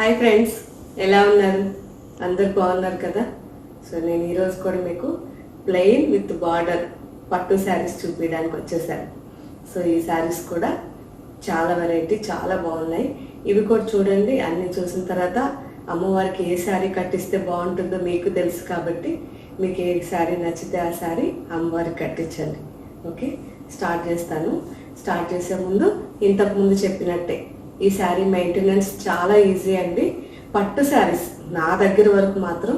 Hi friends, ఎలా ఉన్నారు? అందరు బాగున్నారు కదా? సో నేను ఈరోజు కూడా మీకు ప్లెయిన్ విత్ బార్డర్ పట్టు శారీస్ చూపించడానికి వచ్చేసాను. సో ఈ శారీస్ కూడా చాలా వెరైటీ, చాలా బాగున్నాయి. ఇవి కూడా చూడండి. అన్ని చూసిన తర్వాత అమ్మవారికి ఏ శారీ కట్టిస్తే బాగుంటుందో మీకు తెలుసు కాబట్టి మీకు ఏ శారీ నచ్చితే ఆ శారీ అమ్మవారికి కట్టించండి. ఓకే, స్టార్ట్ చేస్తాను. స్టార్ట్ చేసే ముందు ఇంతకుముందు చెప్పినట్టే ఈ శారీ మెయింటెనెన్స్ చాలా ఈజీ అండి. పట్టు శారీస్ నా దగ్గర వరకు మాత్రం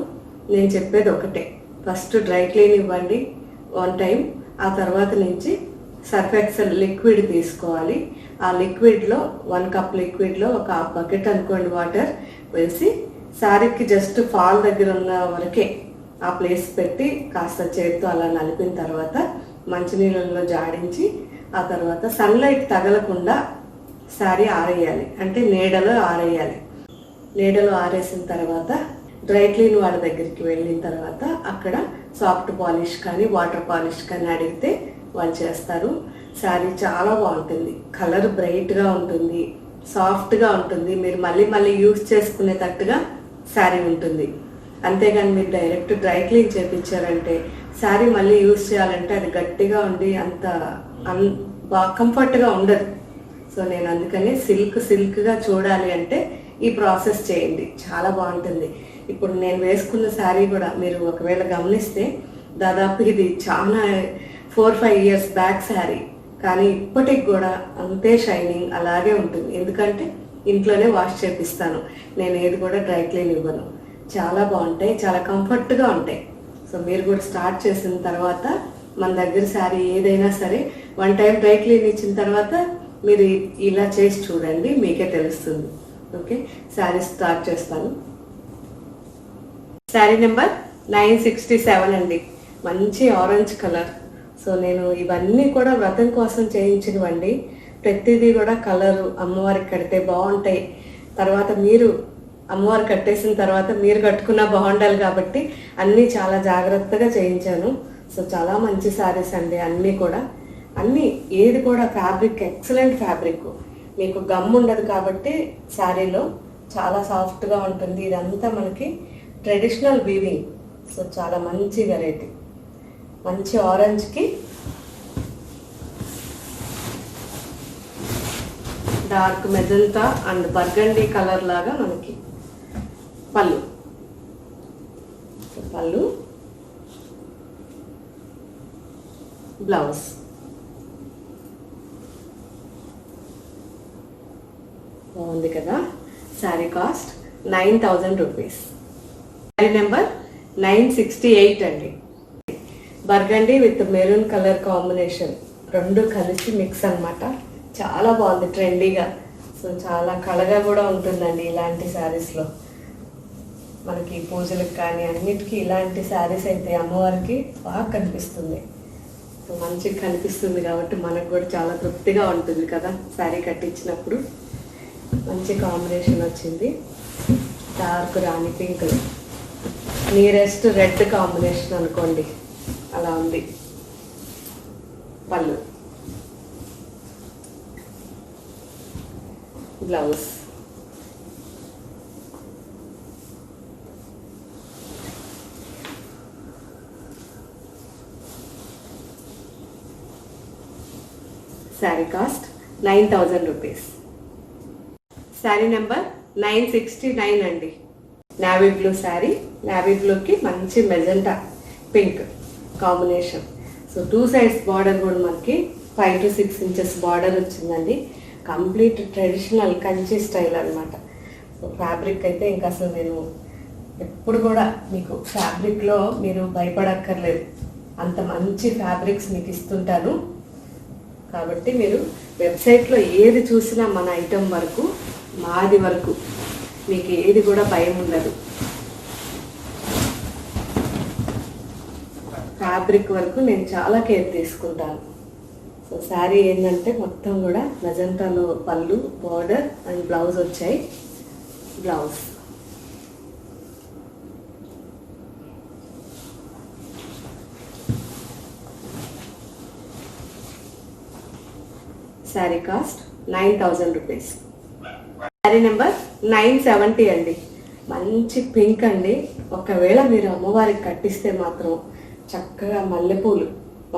నేను చెప్పేది ఒకటే, ఫస్ట్ డ్రై క్లీన్ ఇవ్వండి 1 టైం. ఆ తర్వాత నుంచి సర్ఫ్ ఎక్సెల్ లిక్విడ్ తీసుకోవాలి. ఆ లిక్విడ్లో 1 కప్ లిక్విడ్లో ఒక హాఫ్ బకెట్ అనుకోండి వాటర్ వేసి శారీకి జస్ట్ ఫాల్ దగ్గర ఉన్న వరకే ఆ ప్లేస్ పెట్టి కాస్త చేతితో అలా నలిపిన తర్వాత మంచినీళ్ళలో జాడించి ఆ తర్వాత సన్లైట్ తగలకుండా శారీ ఆరేయాలి, అంటే నీడలో ఆరేయాలి. నీడలో ఆరేసిన తర్వాత డ్రై క్లీన్ వాళ్ళ దగ్గరికి వెళ్ళిన తర్వాత అక్కడ సాఫ్ట్ పాలిష్ కానీ వాటర్ పాలిష్ కానీ అడిగితే వాళ్ళు చేస్తారు. శారీ చాలా బాగుంటుంది, కలర్ బ్రైట్గా ఉంటుంది, సాఫ్ట్గా ఉంటుంది. మీరు మళ్ళీ మళ్ళీ యూజ్ చేసుకునేటట్టుగా శారీ ఉంటుంది. అంతేగాని మీరు డైరెక్ట్ డ్రై క్లీన్ చేయించారంటే శారీ మళ్ళీ యూజ్ చేయాలంటే అది గట్టిగా ఉండి అంత బాగా కంఫర్ట్గా ఉండదు. సో నేను అందుకని సిల్క్గా చూడాలి అంటే ఈ ప్రాసెస్ చేయండి, చాలా బాగుంటుంది. ఇప్పుడు నేను వేసుకున్న శారీ కూడా మీరు ఒకవేళ గమనిస్తే దాదాపు ఇది చాలా 4-5 ఇయర్స్ బ్యాక్ శారీ, కానీ ఇప్పటికి కూడా అంతే షైనింగ్ అలాగే ఉంటుంది. ఎందుకంటే ఇంట్లోనే వాష్ చేపిస్తాను, నేను ఏది కూడా డ్రై క్లీన్ ఇవ్వను. చాలా బాగుంటాయి, చాలా కంఫర్ట్గా ఉంటాయి. సో మీరు కూడా స్టార్ట్ చేసిన తర్వాత మన దగ్గర శారీ ఏదైనా సరే 1 టైం డ్రై క్లీన్ ఇచ్చిన తర్వాత మీరు ఇలా చేసి చూడండి, మీకే తెలుస్తుంది. ఓకే, శారీ స్టార్ట్ చేస్తాను. శారీ నెంబర్ 967 అండి, మంచి ఆరెంజ్ కలర్. సో నేను ఇవన్నీ కూడా వ్రతం కోసం చేయించినవండి. ప్రతిదీ కూడా కలరు అమ్మవారికి కడితే బాగుంటాయి. తర్వాత మీరు అమ్మవారు కట్టేసిన తర్వాత మీరు కట్టుకున్నా బాగుండాలి కాబట్టి అన్నీ చాలా జాగ్రత్తగా చేయించాను. సో చాలా మంచి శారీస్ అండి అన్నీ కూడా. అన్నీ ఏది కూడా ఫ్యాబ్రిక్ ఎక్సలెంట్ ఫ్యాబ్రిక్, మీకు గమ్ ఉండదు కాబట్టి శారీలో చాలా సాఫ్ట్గా ఉంటుంది. ఇదంతా మనకి ట్రెడిషనల్ వీవింగ్. సో చాలా మంచి వెరైటీ, మంచి ఆరెంజ్కి dark magenta and burgundy colour లాగా మనకి పళ్ళు బ్లౌజ్. బాగుంది కదా? Sari cost 9000 rupees. Sari number 968 అండి. Burgundy with maroon colour combination, రెండు కలిసి మిక్స్ అన్నమాట. చాలా బాగుంది, ట్రెండీగా. సో చాలా కళగా కూడా ఉంటుందండి ఇలాంటి శారీస్లో. మనకి పూజలకు కానీ అన్నిటికీ ఇలాంటి శారీస్ అయితే అమ్మవారికి బాగా కనిపిస్తుంది. సో మంచిగా కనిపిస్తుంది కాబట్టి మనకు కూడా చాలా తృప్తిగా ఉంటుంది కదా శారీ కట్టించినప్పుడు. మంచి కాంబినేషన్ వచ్చింది, డార్క్ రాణి పింక్, నియరెస్ట్ రెడ్ కాంబినేషన్ అనుకోండి, అలా ఉంది. పళ్ళు, blouse. Sari cost 9000 rupees. Sari number 969 అండి. నావీ బ్లూ శారీ, నావీ బ్లూకి మంచి magenta pink combination. So 2 sides border కూడా మనకి 5 to 6 ఇంచెస్ బార్డర్ వచ్చిందండి. కంప్లీట్ ట్రెడిషనల్ కంచి స్టైల్ అనమాట. సో ఫ్యాబ్రిక్ అయితే ఇంకా అసలు నేను ఎప్పుడు కూడా మీకు ఫ్యాబ్రిక్లో మీరు భయపడక్కర్లేదు, అంత మంచి ఫ్యాబ్రిక్స్ మీకు ఇస్తుంటాను. కాబట్టి మీరు వెబ్సైట్లో ఏది చూసినా మన ఐటెం వరకు, మాది వరకు మీకు ఏది కూడా భయం ఉండదు. ఫ్యాబ్రిక్ వరకు నేను చాలా కేర్ తీసుకుంటాను. సో శారీ ఏంటంటే మొత్తం కూడా మెజంటాలో పళ్ళు, బార్డర్ అండ్ బ్లౌజ్ వచ్చాయి. Blouse sari cost 9000 rupees. Sari number 970 అండి. మంచి పింక్ అండి. ఒకవేళ మీరు అమ్మవారికి కట్టిస్తే మాత్రం చక్కగా మల్లెపూలు,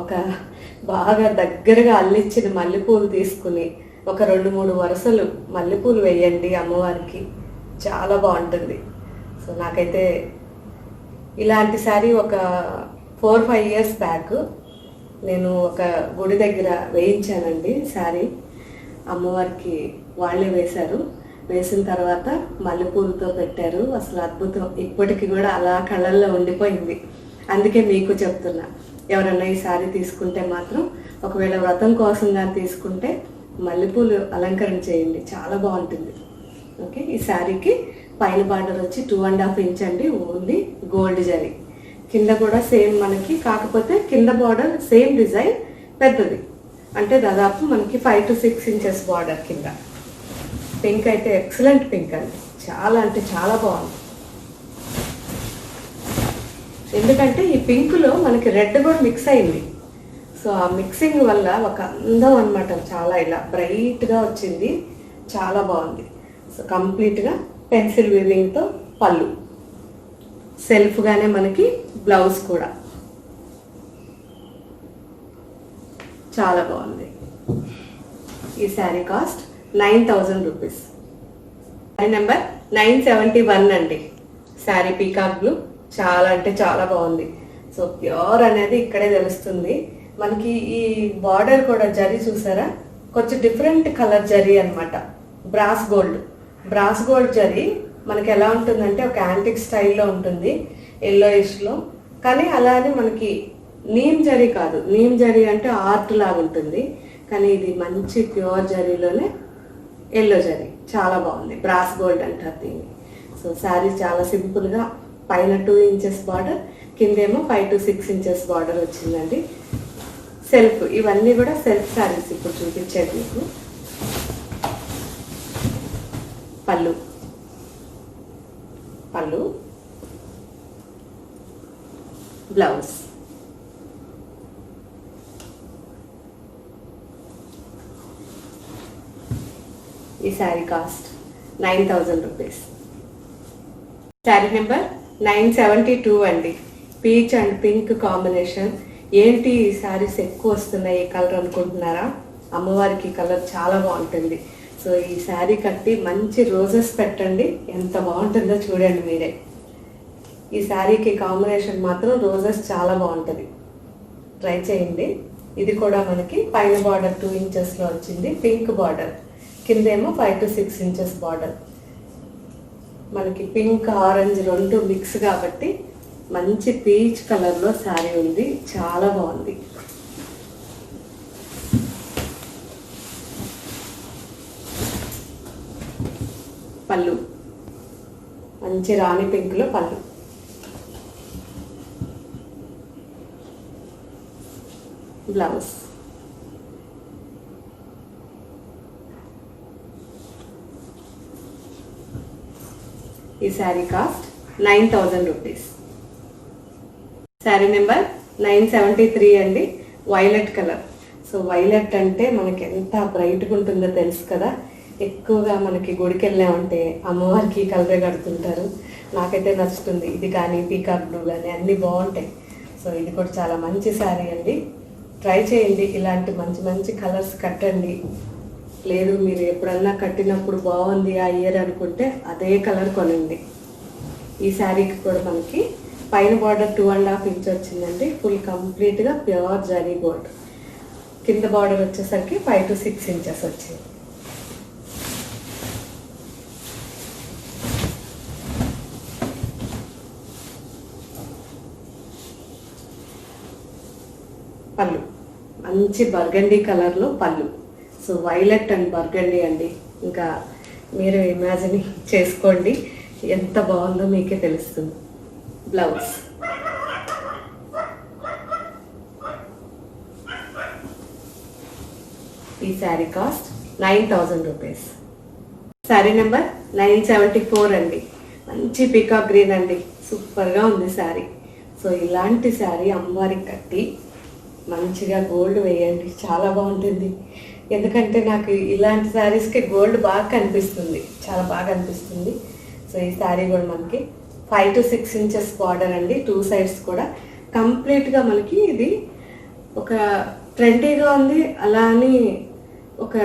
ఒక బాగా దగ్గరగా అల్లించిన మల్లెపూలు తీసుకుని ఒక 2-3 వరుసలు మల్లెపూలు వేయండి అమ్మవారికి, చాలా బాగుంటుంది. సో నాకైతే ఇలాంటి శారీ ఒక 4-5 ఇయర్స్ బ్యాక్ నేను ఒక గుడి దగ్గర వేయించానండి శారీ. అమ్మవారికి వాళ్ళే వేశారు. వేసిన తర్వాత మల్లెపూలతో పెట్టారు. అసలు అద్భుతం. ఇప్పటికి కూడా అలా కళ్ళల్లో ఉండిపోయింది. అందుకే మీకు చెప్తున్నా, ఎవరన్నా ఈ శారీ తీసుకుంటే మాత్రం ఒకవేళ వ్రతం కోసం కానీ తీసుకుంటే మల్లెపూలు అలంకరణ చేయండి, చాలా బాగుంటుంది. ఓకే, ఈ శారీకి పైన బార్డర్ వచ్చి 2.5 ఇంచ్ అండి, ఓన్లీ గోల్డ్ జరీ. కింద కూడా సేమ్ మనకి, కాకపోతే కింద బార్డర్ సేమ్ డిజైన్ పెద్దది, అంటే దాదాపు మనకి 5 to 6 ఇంచెస్ బార్డర్ కింద. పింక్ అయితే ఎక్సలెంట్ పింక్ అండి, చాలా అంటే చాలా బాగుంది. ఎందుకంటే ఈ పింక్లో మనకి రెడ్ కూడా మిక్స్ అయింది. సో ఆ మిక్సింగ్ వల్ల ఒక అందం అనమాట, చాలా ఇలా బ్రైట్గా వచ్చింది, చాలా బాగుంది. సో కంప్లీట్గా పెన్సిల్ వీవింగ్తో పళ్ళు, సెల్ఫ్గానే మనకి బ్లౌజ్ కూడా చాలా బాగుంది. ఈ sari cost 9,000 rupees. Sari number 971 అండి. శారీ పీకాక్ బ్లూ, చాలా అంటే చాలా బాగుంది. సో ప్యూర్ అనేది ఇక్కడే తెలుస్తుంది మనకి. ఈ బార్డర్ కూడా జరీ చూసారా, కొంచెం డిఫరెంట్ కలర్ జరీ అనమాట. బ్రాస్ గోల్డ్ జరీ మనకి ఎలా ఉంటుందంటే ఒక యాంటిక్ స్టైల్లో ఉంటుంది, ఎల్లోయిష్లో. కానీ అలానే మనకి నీమ్ జరీ కాదు, నీమ్ జరీ అంటే ఆర్ట్ లాగా ఉంటుంది, కానీ ఇది మంచి ప్యూర్ జరీలోనే ఎల్లో జరీ, చాలా బాగుంది. బ్రాస్ గోల్డ్ అంటారు దీన్ని. సో శారీ చాలా సింపుల్గా పైన 2 ఇంచెస్ బార్డర్, కిందేమో 5 to 6 ఇంచెస్ బార్డర్ వచ్చిందండి. సెల్ఫ్, ఇవన్నీ కూడా సెల్ఫ్ శారీస్ ఇప్పుడు చూపించేది మీకు. పళ్ళు బ్లౌజ్. ఈ sari cost 9,000 rupees. Sari number 972 అండి. Peach and pink combination. ఏంటి ఈ శారీస్ ఎక్కువ వస్తున్నాయి ఈ కలర్ అనుకుంటున్నారా? అమ్మవారికి కలర్ చాలా బాగుంటుంది. సో ఈ శారీ కట్టి మంచి రోజెస్ పెట్టండి, ఎంత బాగుంటుందో చూడండి మీరే. ఈ శారీకి కాంబినేషన్ మాత్రం రోజెస్ చాలా బాగుంటుంది, ట్రై చేయండి. ఇది కూడా మనకి పైన బార్డర్ 2 ఇంచెస్లో వచ్చింది, పింక్ బార్డర్, కిందేమో 5 to 6 ఇంచెస్ బార్డర్. మనకి పింక్ ఆరెంజ్ రెండు మిక్స్ కాబట్టి మంచి పీచ్ కలర్లో శారీ ఉంది, చాలా బాగుంది. పళ్ళు మంచి రాణి పింక్లో పళ్ళు. బ్లౌజ్. ఈ sari cost 9,000 rupees. Sari number 973 అండి. Violet colour. సో వైలెట్ అంటే మనకి ఎంత బ్రైట్గా ఉంటుందో తెలుసు కదా. ఎక్కువగా మనకి గుడికి వెళ్ళామంటే అమ్మవారికి కలరే కడుతుంటారు. నాకైతే నచ్చుతుంది ఇది, కానీ పీకాక్ బ్లూ కానీ అన్నీ బాగుంటాయి. సో ఇది కూడా చాలా మంచి శారీ అండి, ట్రై చేయండి. ఇలాంటి మంచి మంచి కలర్స్ కట్టండి. లేదు మీరు ఎప్పుడన్నా కట్టినప్పుడు బాగుంది ఆ ఇయర్ అనుకుంటే అదే కలర్ కొనండి. ఈ శారీకి కూడా మనకి పైన బార్డర్ 2.5 ఇంచ్ వచ్చిందండి, ఫుల్ కంప్లీట్గా ప్యూర్ జరీ గోల్డ్. కింద బార్డర్ వచ్చేసరికి 5 to 6 ఇంచెస్ వచ్చింది. పళ్ళు మంచి బర్గండీ కలర్లో పళ్ళు. సో వైలెట్ అండ్ బర్గండీ అండి, ఇంకా మీరు ఇమాజిన్ చేసుకోండి ఎంత బాగుందో మీకే తెలుస్తుంది. బ్లౌజ్. ఈ sari cost 9,000 rupees. Sari number 974 అండి. మంచి పీకాక్ గ్రీన్ అండి, సూపర్గా ఉంది శారీ. సో ఇలాంటి శారీ అమ్మవారికి కట్టి మంచిగా గోల్డ్ వేయండి, చాలా బాగుంటుంది. ఎందుకంటే నాకు ఇలాంటి శారీస్కి గోల్డ్ బాగా కనిపిస్తుంది, చాలా బాగా అనిపిస్తుంది. సో ఈ శారీ కూడా మనకి 5 to 6 ఇంచెస్ బార్డర్ అండి, 2 సైడ్స్ కూడా. కంప్లీట్గా మనకి ఇది ఒక ట్రెండీగా ఉంది, అలా అని ఒక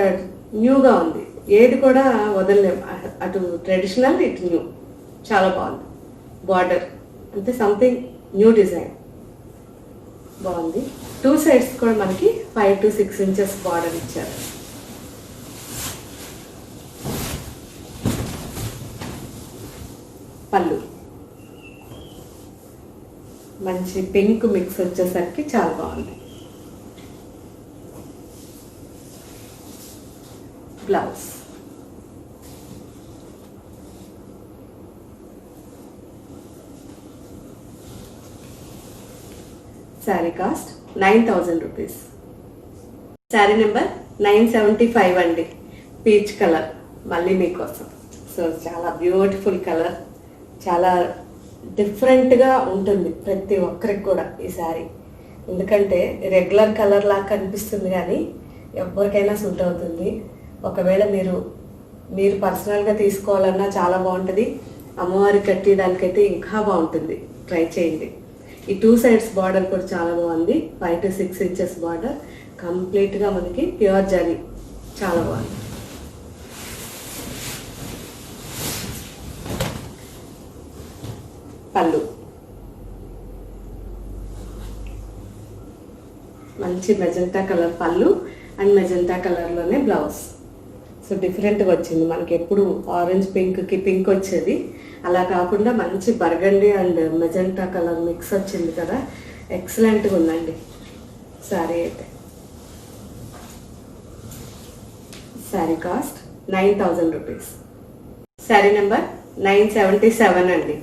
న్యూగా ఉంది. ఏది కూడా వదలలేము, అటు ట్రెడిషనల్ ఇటు న్యూ. చాలా బాగుంది బార్డర్, అంటే సంథింగ్ న్యూ డిజైన్ బాగుంది. 2 సైడ్స్ కూడా మనకి 5 to 6 ఇంచెస్ బార్డర్ ఇచ్చారు. పళ్ళు మంచి పింక్ మిక్స్ వచ్చేసరికి చాలా బాగుంది. Blouse sari cost 9,000 rupees. Sari number 975 అండి, పీచ్ కలర్ మళ్ళీ మీకోసం. సో చాలా బ్యూటిఫుల్ కలర్, చాలా డిఫరెంట్గా ఉంటుంది ప్రతి ఒక్కరికి కూడా ఈ శారీ. ఎందుకంటే రెగ్యులర్ కలర్ లాగా కనిపిస్తుంది కానీ ఎవరికైనా సూట్ అవుతుంది. ఒకవేళ మీరు పర్సనల్గా తీసుకోవాలన్నా చాలా బాగుంటుంది, అమ్మవారికి కట్టేయడానికైతే ఇంకా బాగుంటుంది. ట్రై చేయండి. ఈ 2 సైడ్స్ బార్డర్ కూడా చాలా బాగుంది, 5 to 6 ఇంచెస్ బార్డర్, కంప్లీట్గా మనకి ప్యూర్ జరీ, చాలా బాగుంది. పళ్ళు మంచి మెజెంటా కలర్ పళ్ళు అండ్ మెజెంటా కలర్లోనే బ్లౌజ్. సో డిఫరెంట్గా వచ్చింది, మనకి ఎప్పుడు ఆరెంజ్ పింక్కి పింక్ వచ్చేది, అలా కాకుండా మంచి burgundy and magenta colour mix వచ్చింది కదా, ఎక్సలెంట్గా ఉందండి శారీ అయితే. Sari cost 9,000 rupees. Sari number 977 అండి,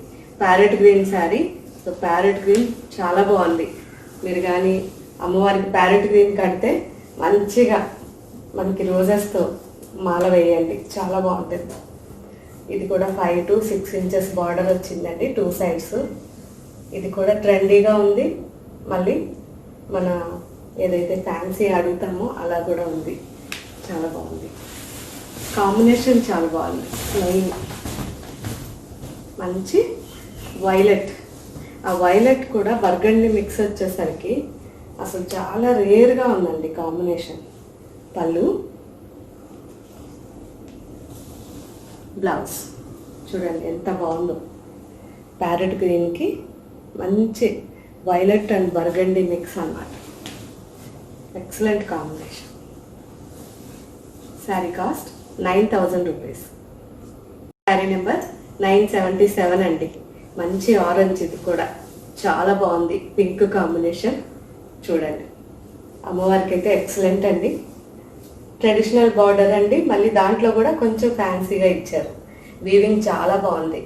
parrot green sari. So parrot green చాలా బాగుంది. మీరు కానీ అమ్మవారికి ప్యారెట్ గ్రీన్ కడితే మంచిగా మనకి రోజెస్తో మాల వేయండి, చాలా బాగుంటుంది. ఇది కూడా 5 to 6 ఇంచెస్ బార్డర్ వచ్చిందండి, 2 సైడ్స్. ఇది కూడా ట్రెండీగా ఉంది, మళ్ళీ మన ఏదైతే ఫ్యాన్సీ అడుగుతామో అలా కూడా ఉంది, చాలా బాగుంది. కాంబినేషన్ చాలా బాగుంది. లైన్ మంచి వైలెట్, ఆ వైలెట్ కూడా బర్గండి మిక్స్ వచ్చేసరికి అసలు చాలా రేర్గా ఉందండి కాంబినేషన్. పళ్ళు బ్లౌజ్ చూడండి ఎంత బాగుందో, ప్యారెట్ గ్రీన్కి మంచి వైలెట్ అండ్ బర్గండి మిక్స్ అన్నమాట, excellent combination. Sari cost 9,000 rupees. Sari number 977 అండి, మంచి ఆరెంజ్, ఇది కూడా చాలా బాగుంది, పింక్ కాంబినేషన్. చూడండి అమ్మవారికి అయితే ఎక్సలెంట్ అండి. ట్రెడిషనల్ బార్డర్ అండి, మళ్ళీ దాంట్లో కూడా కొంచెం ఫ్యాన్సీగా ఇచ్చారు. వీవింగ్ చాలా బాగుంది.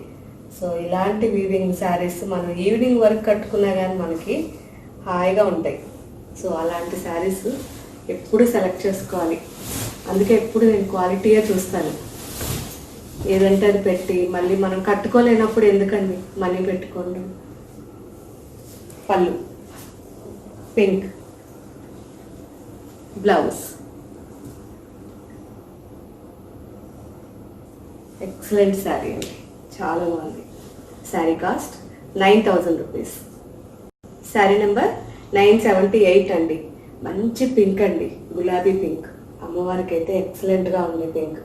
సో ఇలాంటి వీవింగ్ శారీస్ మనం ఈవినింగ్ వరకు కట్టుకున్నా కానీ మనకి హాయిగా ఉంటాయి. సో అలాంటి శారీస్ ఎప్పుడు సెలెక్ట్ చేసుకోవాలి, అందుకే ఎప్పుడు నేను క్వాలిటీగా చూస్తాను. ఏదంటే అది పెట్టి మళ్ళీ మనం కట్టుకోలేనప్పుడు ఎందుకండి మనీ పెట్టుకోండి. పళ్ళు పింక్, బ్లౌజ్ ఎక్సలెంట్ శారీ అండి, చాలా బాగుంది. Sari cost 9,000 rupees. Sari number 978 అండి, మంచి పింక్ అండి, గులాబీ పింక్. అమ్మవారికి అయితే ఎక్సలెంట్గా ఉంది పింక్.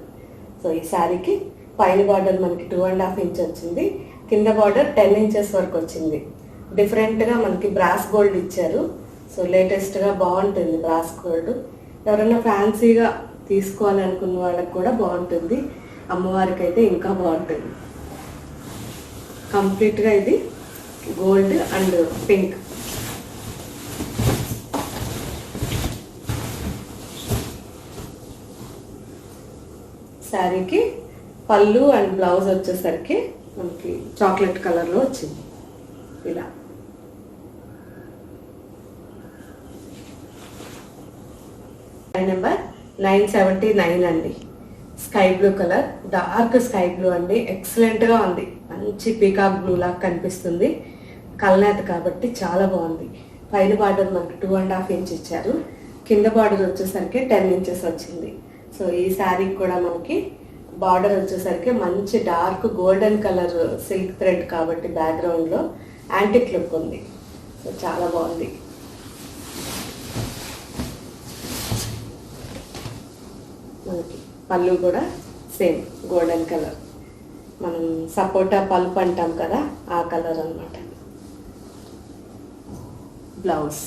సో ఈ శారీకి పైన బార్డర్ మనకి 2.5 ఇంచ్ వచ్చింది, కింద బార్డర్ 10 ఇంచెస్ వరకు వచ్చింది. డిఫరెంట్గా మనకి బ్రాస్ గోల్డ్ ఇచ్చారు. సో లేటెస్ట్గా బాగుంటుంది బ్రాస్ గోల్డ్. ఎవరైనా ఫ్యాన్సీగా తీసుకోవాలనుకున్న వాళ్ళకి కూడా బాగుంటుంది, అమ్మవారికి అయితే ఇంకా బాగుంటుంది. కంప్లీట్గా ఇది గోల్డ్ అండ్ పింక్. శారీకి పళ్ళు అండ్ బ్లౌజ్ వచ్చేసరికి మనకి చాక్లెట్ కలర్లో వచ్చింది ఇలా. నెంబర్ 979 అండి, sky blue colour, dark sky blue అండి, ఎక్సలెంట్గా ఉంది. మంచి పీకాక్ బ్లూ లాగా కనిపిస్తుంది, కల్నేత కాబట్టి చాలా బాగుంది. పైన బార్డర్ మనకి 2.5 ఇంచ్ ఇచ్చారు, కింద బార్డర్ వచ్చేసరికి 10 ఇంచెస్ వచ్చింది. సో ఈ శారీకి కూడా మనకి బార్డర్ వచ్చేసరికి మంచి dark golden colour silk thread కాబట్టి బ్యాక్గ్రౌండ్లో యాంటిక్ లుక్ ఉంది. సో చాలా బాగుంది. మనకి పళ్ళు కూడా సేమ్ గోల్డెన్ కలర్, మనం సపోటా పల్ప్ అంటాం కదా ఆ కలర్ అన్నమాట. బ్లౌజ్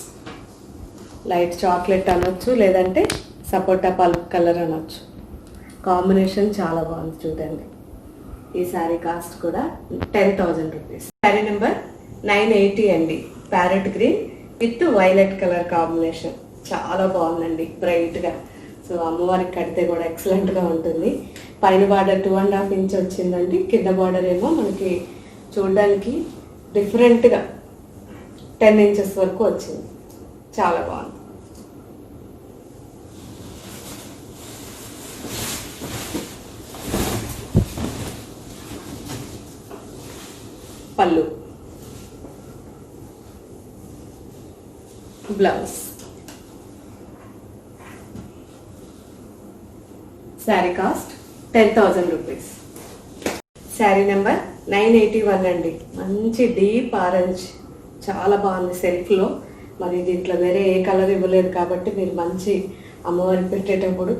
లైట్ చాక్లెట్ అనొచ్చు, లేదంటే సపోటా పల్ప్ కలర్ అనొచ్చు. కాంబినేషన్ చాలా బాగుంది చూడండి. ఈ శారీ కాస్ట్ కూడా 10,000 రూపీస్. శారీ నెంబర్ 980 అండి. Parrot green with violet colour combination చాలా బాగుందండి, బ్రైట్గా. సో అమ్మవారికి కడితే కూడా ఎక్సలెంట్గా ఉంటుంది. పైన బార్డర్ 2.5 ఇంచ్ వచ్చిందండి. కింద బార్డర్ ఏమో మనకి చూడడానికి డిఫరెంట్గా 10 ఇంచెస్ వరకు వచ్చింది. చాలా బాగుంది. పళ్ళు, blouse. Sari cost 10,000 rupees. Sari number 981 అండి. మంచి డీప్ ఆరెంజ్, చాలా బాగుంది సెల్ఫ్లో. మరి దీంట్లో వేరే ఏ కలర్ ఇవ్వలేదు కాబట్టి మీరు మంచి అమ్మవారికి పెట్టేటప్పుడు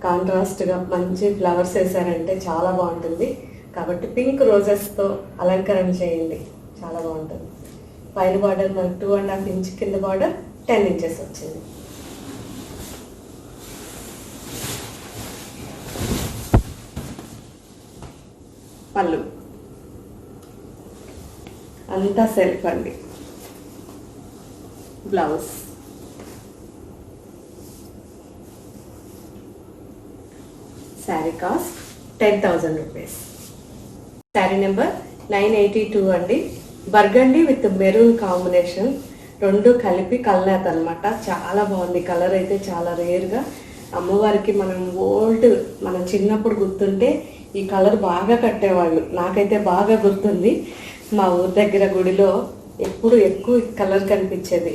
కాంట్రాస్ట్గా మంచి ఫ్లవర్స్ వేసారంటే చాలా బాగుంటుంది. కాబట్టి పింక్ రోజెస్తో అలంకరణ చేయండి, చాలా బాగుంటుంది. పైన బార్డర్ మనకు 2.5 ఇంచ్, కింద బార్డర్ 10 ఇంచెస్ వచ్చింది. పళ్ళు అంతా సెల్ఫ్ అండి. Blouse. Sari cost 10,000 rupees. Sari number 982 అండి. బర్గండి విత్ మెరూన్ కాంబినేషన్, రెండు కలిపి కల్నేత అనమాట. చాలా బాగుంది కలర్ అయితే, చాలా రేర్గా. అమ్మవారికి మనం మనం చిన్నప్పుడు గుర్తుంటే ఈ కలర్ బాగా కట్టేవాళ్ళు. నాకైతే బాగా గుర్తుంది. మా ఊరి దగ్గర గుడిలో ఎప్పుడు ఎక్కువ కలర్ కనిపించేది,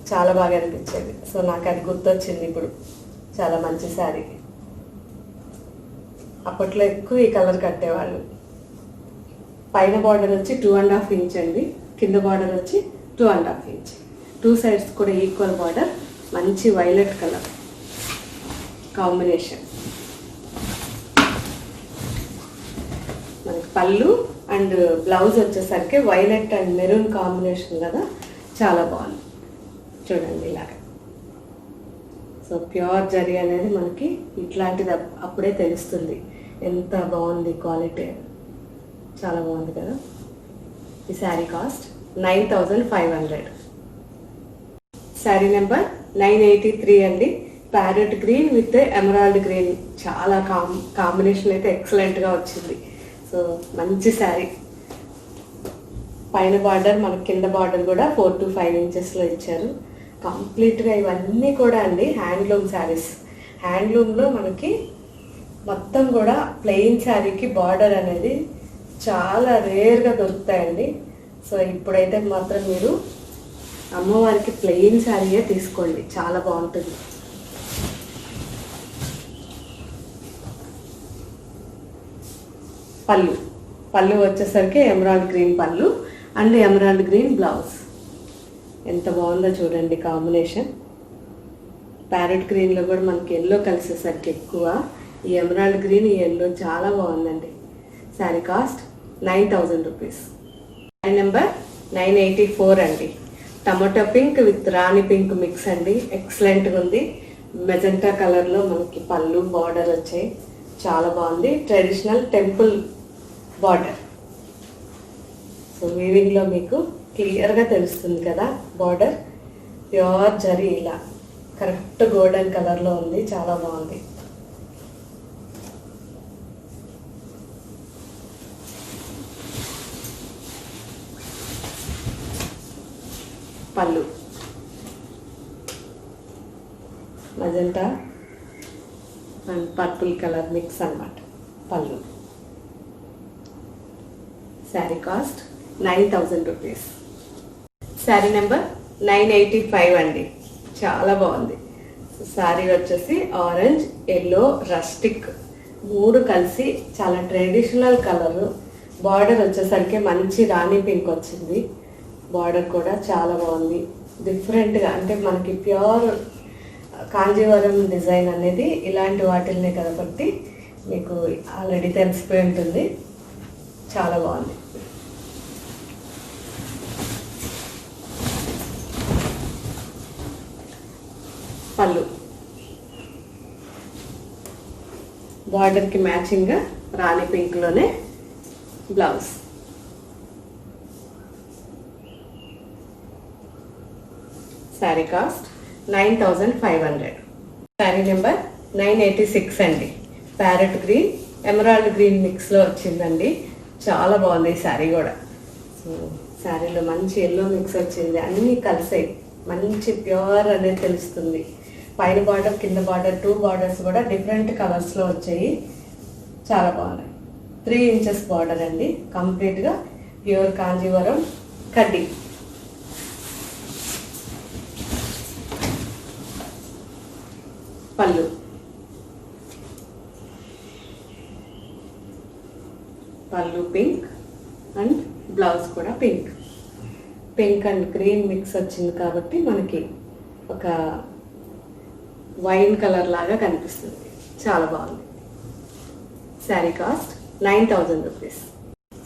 చాలా బాగా అనిపించేది. సో నాకు అది గుర్తొచ్చింది ఇప్పుడు. చాలా మంచి శారీ. అప్పట్లో ఎక్కువ ఈ కలర్ కట్టేవాళ్ళు. పైన బార్డర్ వచ్చి 2.5 ఇంచ్ అండి, కింద బార్డర్ వచ్చి 2.5 ఇంచ్. 2 సైడ్స్ కూడా ఈక్వల్ బార్డర్. మంచి వైలెట్ కలర్ కాంబినేషన్. మనకి పళ్ళు అండ్ బ్లౌజ్ వచ్చేసరికి వైలెట్ అండ్ మెరూన్ కాంబినేషన్ కదా, చాలా బాగుంది చూడండి ఇలాగా. సో ప్యూర్ జరీ అనేది మనకి ఇట్లాంటిది అప్పుడే తెలుస్తుంది ఎంత బాగుంది క్వాలిటీ. చాలా బాగుంది కదా. ఈ శారీ కాస్ట్ 9,500. శారీ నెంబర్ 983 అండి. Parrot green with emerald green, చాలా కాంబినేషన్ అయితే ఎక్సలెంట్గా వచ్చింది. సో మంచి శారీ. పైన బార్డర్ మనకి, కింద బార్డర్ కూడా 4 to 5 ఇంచెస్లో ఇచ్చారు. కంప్లీట్గా ఇవన్నీ కూడా అండి హ్యాండ్లూమ్ శారీస్. హ్యాండ్లూమ్లో మనకి మొత్తం కూడా ప్లెయిన్ శారీకి బార్డర్ అనేది చాలా రేర్గా దొరుకుతాయండి. సో ఇప్పుడైతే మాత్రం మీరు అమ్మవారికి ప్లెయిన్ శారీయే తీసుకోండి, చాలా బాగుంటుంది. పళ్ళు వచ్చేసరికి ఎమరాల్డ్ గ్రీన్ పళ్ళు అండ్ ఎమరాల్డ్ గ్రీన్ బ్లౌజ్. ఎంత బాగుందో చూడండి కాంబినేషన్. ప్యారెట్ గ్రీన్లో కూడా మనకి ఎల్లో కలిసేసరికి ఎక్కువ ఈ ఎమరాల్డ్ గ్రీన్, ఈ ఎల్లో చాలా బాగుందండి. Sari cost 9,000 rupees. Sari number 984 అండి. Tomato pink with Rani pink mix అండి, ఎక్సలెంట్గా ఉంది. మెజెంటా కలర్లో మనకి పళ్ళు బార్డర్ వచ్చాయి, చాలా బాగుంది. Traditional temple border. సో వీవింగ్లో మీకు క్లియర్గా తెలుస్తుంది కదా బార్డర్. ప్యూర్ జరీ ఇలా కరెక్ట్ గోల్డెన్ కలర్లో ఉంది, చాలా బాగుంది. పళ్ళు magenta and purple colour mix అన్నమాట పళ్ళు. Sari cost 9,000 rupees. Sari number 985 అండి. చాలా బాగుంది. శారీ వచ్చేసి ఆరెంజ్, ఎల్లో, రస్టిక్ మూడు కలిసి చాలా ట్రెడిషనల్ కలర్. బార్డర్ వచ్చేసరికి మంచి రాణి పింక్ వచ్చింది. బార్డర్ కూడా చాలా బాగుంది, డిఫరెంట్గా. అంటే మనకి ప్యూర్ కాంజీవరం డిజైన్ అనేది ఇలాంటి వాటిల్నే కాబట్టి మీకు ఆల్రెడీ తెలిసిపోయి ఉంటుంది. చాలా బాగుంది. పళ్ళు బార్డర్కి మ్యాచింగ్గా రాణి పింక్లోనే blouse. Sari cost 9500. Sari number 986 అండి. ప్యారెట్ గ్రీన్, ఎమరాల్డ్ గ్రీన్ మిక్స్లో వచ్చిందండి. చాలా బాగుంది ఈ శారీ కూడా. సో శారీలో మంచి ఎల్లో మిక్స్ వచ్చింది, అన్నీ కలిసాయి. మంచి ప్యూర్ అనేది తెలుస్తుంది. పైన బార్డర్, కింద బార్డర్, 2 బార్డర్స్ కూడా డిఫరెంట్ కలర్స్లో వచ్చాయి. చాలా బాగున్నాయి. 3 ఇంచెస్ బార్డర్ అండి, కంప్లీట్గా ప్యూర్ కాంజీవరం కడ్డీ. పళ్ళు పింక్ అండ్ బ్లౌజ్ కూడా pink. Pink and green mix వచ్చింది కాబట్టి మనకి ఒక వైన్ కలర్ లాగా కనిపిస్తుంది. చాలా బాగుంది. Sari cost 9000 rupees.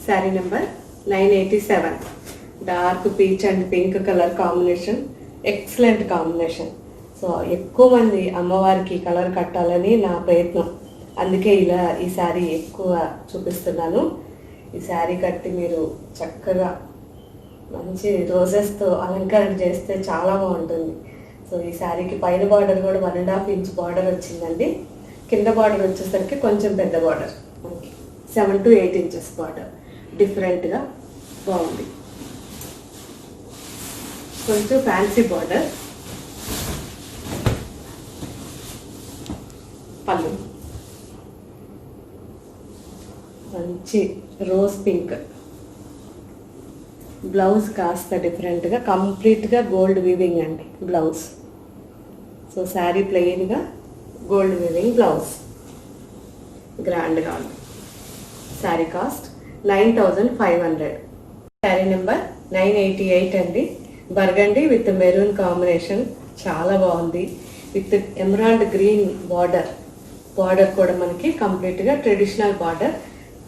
Sari number 987. Dark peach and pink colour combination, excellent combination. So ఎక్కువ మంది అమ్మవారికి కలర్ కట్టాలని నా ప్రయత్నం, అందుకే ఇలా ఈ శారీ ఎక్కువ చూపిస్తున్నాను. ఈ శారీ కట్టి మీరు చక్కగా మంచి రోజెస్తో అలంకరణ చేస్తే చాలా బాగుంటుంది. సో ఈ శారీకి పైన బార్డర్ కూడా 1.5 ఇంచ్ బార్డర్ వచ్చిందండి. కింద బార్డర్ వచ్చేసరికి కొంచెం పెద్ద బార్డర్, 7 to 8 ఇంచెస్ బార్డర్. డిఫరెంట్గా బాగుంది, కొంచెం ఫ్యాన్సీ బార్డర్. పళ్ళు మంచి రోజ్ పింక్. బ్లౌజ్ కాస్త డిఫరెంట్గా, కంప్లీట్గా గోల్డ్ వీవింగ్ అండి బ్లౌజ్. సో శారీ ప్లెయిన్గా గోల్డ్ వీవింగ్ బ్లౌజ్, గ్రాండ్గా ఉంది. శారీ కాస్ట్ 9500. శారీ నెంబర్ 988 అండి. బర్గండి విత్ మెరూన్ కాంబినేషన్, చాలా బాగుంది. With emerald green border. Border కూడా మనకి కంప్లీట్గా traditional border,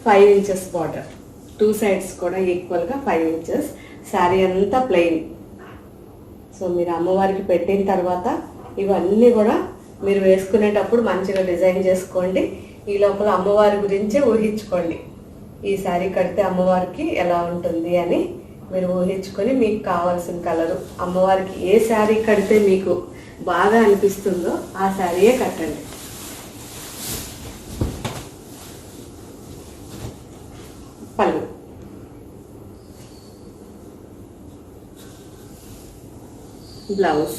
5 inches border. 2 sides కూడా ఈక్వల్గా 5 ఇంచెస్. శారీ అంతా ప్లెయిన్. సో మీరు అమ్మవారికి పెట్టిన తర్వాత ఇవన్నీ కూడా మీరు వేసుకునేటప్పుడు మంచిగా డిజైన్ చేసుకోండి. ఈ లోపల అమ్మవారి గురించే ఊహించుకోండి. ఈ శారీ కడితే అమ్మవారికి ఎలా ఉంటుంది అని మీరు ఊహించుకొని మీకు కావాల్సిన కలరు, అమ్మవారికి ఏ శారీ కడితే మీకు బాగా అనిపిస్తుందో ఆ శారీయే కట్టండి. పళ్ళు blouse.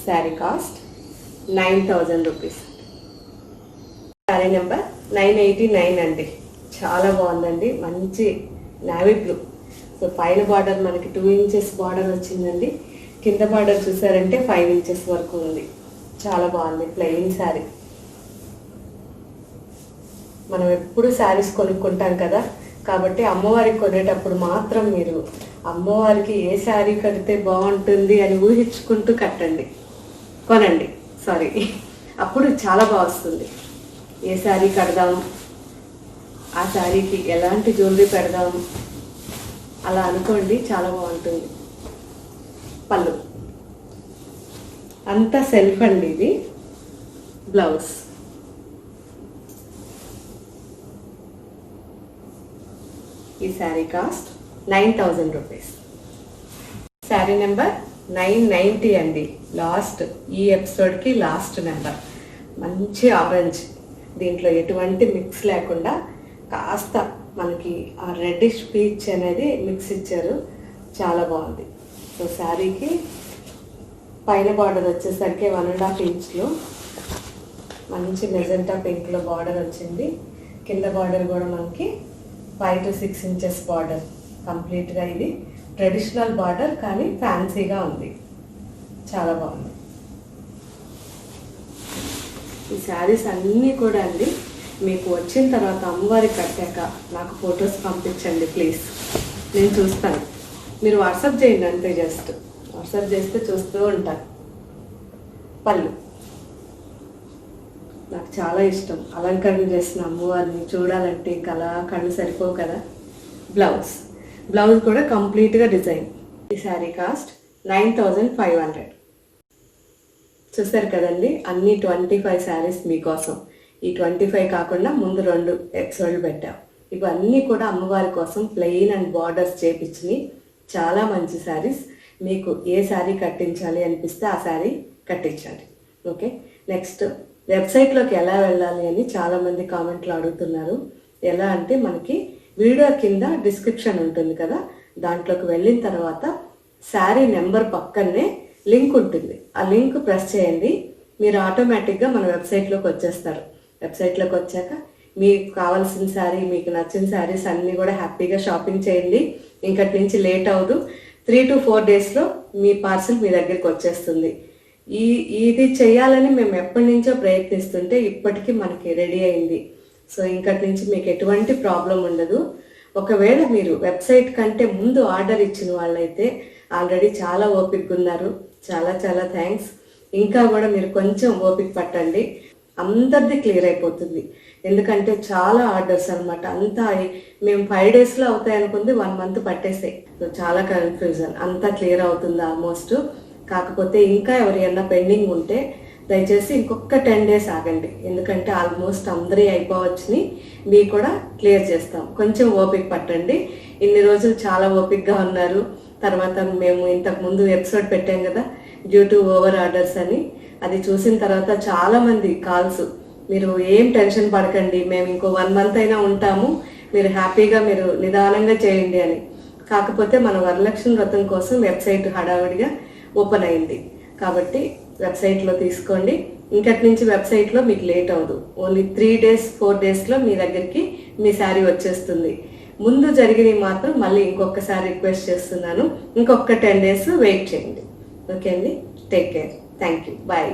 Sari cost 9000 rupees. Sari number 989 అండి. చాలా బాగుందండి, మంచి నావీ బ్లూ. సో పైన బార్డర్ మనకి 2 ఇంచెస్ బార్డర్ వచ్చిందండి. కింద బార్డర్ చూసారంటే 5 ఇంచెస్ వరకు ఉంది. చాలా బాగుంది. ప్లెయిన్ శారీ. మనం ఎప్పుడు శారీస్ కొనుక్కుంటాం కదా, కాబట్టి అమ్మవారికి కొనేటప్పుడు మాత్రం మీరు అమ్మవారికి ఏ శారీ కడితే బాగుంటుంది అని ఊహించుకుంటూ కొనండి. సారీ, అప్పుడు చాలా బాగా వస్తుంది. ఏ శారీ కడదాం, ఆ శారీకి ఎలాంటి జ్యువెలరీ పెడదాం అలా అనుకోండి, చాలా బాగుంటుంది. పళ్ళు అంతా సెల్ఫ్ అండి. ఇది బ్లౌజ్. ఈ sari cost 9000 rupees. Sari number 990 అండి. లాస్ట్, ఈ ఎపిసోడ్కి లాస్ట్ నెంబర్. మంచి ఆరెంజ్, దీంట్లో ఎటువంటి మిక్స్ లేకుండా కాస్త మనకి ఆ రెడ్డిష్ పీచ్ అనేది మిక్స్ ఇచ్చారు. చాలా బాగుంది. సో శారీకి పైన బార్డర్ వచ్చేసరికి 1.5 ఇంచ్లో మంచి మెజెంటా పింక్లో బార్డర్ వచ్చింది. కింద బార్డర్ కూడా మనకి 5 to 6 ఇంచెస్ బార్డర్. కంప్లీట్గా ఇది ట్రెడిషనల్ బార్డర్ కానీ ఫ్యాన్సీగా ఉంది, చాలా బాగుంది. ఈ శారీస్ అన్నీ కూడా అండి మీకు వచ్చిన తర్వాత అమ్మవారికి కట్టాక నాకు ఫొటోస్ పంపించండి ప్లీజ్, నేను చూస్తాను. మీరు వాట్సాప్ చేయండి అంతే, జస్ట్ వాట్సాప్ చేస్తే చూస్తూ ఉంటాను. పళ్ళు నాకు చాలా ఇష్టం, అలంకరణ చేసిన అమ్మవారిని చూడాలంటే ఇంకా అలా కళ్ళు సరిపోవు కదా. బ్లౌజ్ కూడా కంప్లీట్గా డిజైన్. ఈ శారీ కాస్ట్ 9500. చూసారు కదండి, అన్ని 25 శారీస్ మీకోసం. ఈ 25 కాకుండా ముందు 2 ఎపిసోడ్లు పెట్టాం. ఇవన్నీ కూడా అమ్మవారి కోసం ప్లెయిన్ అండ్ బార్డర్స్ చేపించినవి, చాలా మంచి శారీస్. మీకు ఏ శారీ కట్టించాలి అనిపిస్తే ఆ శారీ కట్టించండి. ఓకే, నెక్స్ట్ వెబ్సైట్లోకి ఎలా వెళ్ళాలి అని చాలామంది కామెంట్లో అడుగుతున్నారు. ఎలా అంటే మనకి వీడియో కింద డిస్క్రిప్షన్ ఉంటుంది కదా, దాంట్లోకి వెళ్ళిన తర్వాత శారీ నెంబర్ పక్కనే లింక్ ఉంటుంది. ఆ లింక్ ప్రెస్ చేయండి, మీరు ఆటోమేటిక్గా మన వెబ్సైట్లోకి వచ్చేస్తారు. వెబ్సైట్లోకి వచ్చాక మీకు కావాల్సిన శారీ, మీకు నచ్చిన శారీస్ అన్నీ కూడా హ్యాపీగా షాపింగ్ చేయండి. ఇంకటి నుంచి లేట్ అవ్వదు. 3 to 4 డేస్లో మీ పార్సల్ మీ దగ్గరికి వచ్చేస్తుంది. ఇది చేయాలని మేము ఎప్పటి నుంచో ప్రయత్నిస్తుంటే ఇప్పటికీ మనకి రెడీ అయింది. సో ఇంకటి నుంచి మీకు ఎటువంటి ప్రాబ్లం ఉండదు. ఒకవేళ మీరు వెబ్సైట్ కంటే ముందు ఆర్డర్ ఇచ్చిన వాళ్ళైతే ఆల్రెడీ చాలా ఓపికగా ఉన్నారు, చాలా చాలా థ్యాంక్స్. ఇంకా కూడా మీరు కొంచెం ఓపిక పట్టండి, అందరిది క్లియర్ అయిపోతుంది. ఎందుకంటే చాలా ఆర్డర్స్ అనమాట, అంతా మేము 5 డేస్లో అవుతాయి అనుకుంది, 1 మంత్ పట్టేసాయి. సో చాలా కన్ఫ్యూజన్, అంతా క్లియర్ అవుతుంది ఆల్మోస్ట్. కాకపోతే ఇంకా ఎవరైనా పెండింగ్ ఉంటే దయచేసి ఇంకొక 10 డేస్ ఆగండి, ఎందుకంటే ఆల్మోస్ట్ అందరి అయిపోవచ్చుని మీకు కూడా క్లియర్ చేస్తాం. కొంచెం ఓపిక పట్టండి. ఇన్ని రోజులు చాలా ఓపికగా ఉన్నారు. తర్వాత మేము ఇంతకు ముందు ఎపిసోడ్ పెట్టాం కదా డ్యూ టు ఓవర్ ఆర్డర్స్ అని, అది చూసిన తర్వాత చాలామంది కాల్స్, మీరు ఏం టెన్షన్ పడకండి, మేము ఇంకో 1 మంత్ అయినా ఉంటాము, మీరు హ్యాపీగా మీరు నిదానంగా చేయండి అని. కాకపోతే మన వరలక్ష్మి వ్రతం కోసం వెబ్సైట్ హడావిడిగా ఓపెన్ అయింది కాబట్టి వెబ్సైట్లో తీసుకోండి. ఇంకటి నుంచి వెబ్సైట్లో మీకు లేట్ అవ్వదు. ఓన్లీ 3 డేస్ 4 డేస్లో మీ దగ్గరికి మీ శారీ వచ్చేస్తుంది. ముందు జరిగినవి మాత్రం మళ్ళీ ఇంకొకసారి రిక్వెస్ట్ చేస్తున్నాను, ఇంకొక 10 డేస్ వెయిట్ చేయండి. ఓకే అండి, take care, thank you, bye.